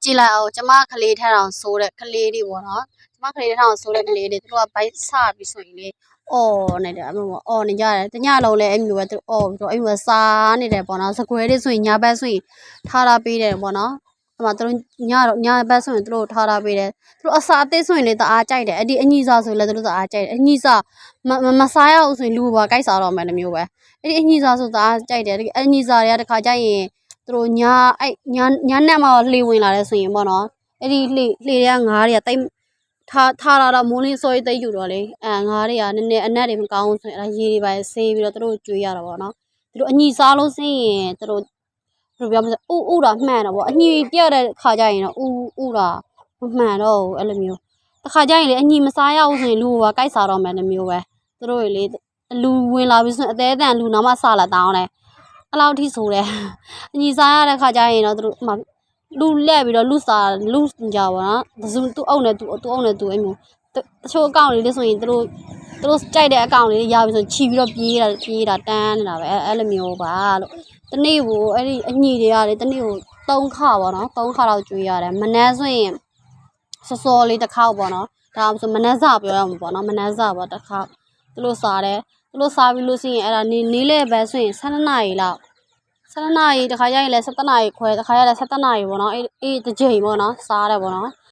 ကြည့်လိုက်အောင်ကျမကလေးထက်တောင်ဆိုးတဲ့ကလေးတွေပေါ့နော်ကျမကလေးထက်တောင်ဆိုးတဲ့ကလေးတွေသူတို့ကဘိုက်ဆပြီးဆိုရင်လေအော်နေတယ်အမေပေါ့အော်နေကြတယ်တညလုံးလည်းအဲ့လိုပဲသူအော်ပြီးတော့အဲ့လိုစားနေတယ်ပေါ့နော်စကွဲတွေဆိုရင်ညာဘက်ဆိုရင်ထားပေးတယ်ပေါ့နော်အဲ့မှာသူတို့ညဘက်ဆိုရင်သူတို့ထားပေးတယ်သူတို့အစာအသစ်ဆိုရင်လေတအားကြိုက်တယ်အဲ့ဒီအညီစာဆိုလည်းသူတို့တအားကြိုက်တယ်အညီစာမစားရအောင်ဆိုရင်လူဘာကြိုက်စားတော့မယ်မျိုးပဲအဲ့ဒီအညီစာဆိုတအားကြိုက်တယ်အညီစာတွေကတခါကြိုက်ရင်သူတို့ညနဲ့မှလှေဝင်လာတယ်ဆိုရင်ပေါ့နော်အဲ့ဒီလှေတွေကငါးတွေကတိတ်ထားလာတော့မိုးလင်းစော်တိတ်ယူတော့လေငါးတွေကနည်းနည်းအနက်တွေမကောင်းဘူးဆိုရင်အဲ့ရေတွေပဲဆေးပြီးတော့သူတို့ကျွေးရတာပေါ့နော်သူတို့အညီစားလို့စင်းရင်သူတို့ဘယ်လိုပြောမလဲဥတာမှန်တော့ပေါ့အညီပြက်တဲ့ခါကြရင်တော့ဥတာမမှန်တော့ဘူးအဲ့လိုမျိုးတခါကြရင်လေအညီမစားရဘူးဆိုရင်လူကကြိုက်စားတော့မယ်မျိုးပဲသူတို့လေလူဝင်လာပြီးဆိုရင်အသေးအတန်လူနောက်မှစလာတောင်းတယ်အဲ့လောက်ထိဆိုတယ်အညီစားရတဲ့ခါကျရင်တော့သူတို့လူလက်ပြီးတော့လူကြပါတော့သူအုပ်နဲ့သူအဲ့မျိုးတချို့အကောင့်လေးဆိုရင်သူတို့ကြိုက်တဲ့အကောင့်လေးရပြီးဆိုချီပြီးတော့ပြေးတာတန်းနေတာပဲအဲ့လိုမျိုးပါလို့တနေ့ကိုအဲ့ဒီအညီတွေကလေတနေ့ကို3ခါပေါ့နော်3ခါတော့ကျွေးရတယ်မနှမ်းဆိုရင်စောလေးတစ်ခေါက်ပေါ့နော်ဒါဆိုမနှမ်းစပြောရမှာပေါ့နော်မနှမ်းစပေါ့တစ်ခေါက်သူတို့စားတယ်သူတို့စားပြီးလို့ရှိရင်အဲ့ဒါနေလေပဲဆိုရင်12နာရီလောက်12နာရီတခါကျရင်လည်း17နာရီခွဲတခါကျလည်း17နာရီပေါ့နော်အေးတစ်ချိန်ပေါ့နော်စားတယ်ပေါ့နော်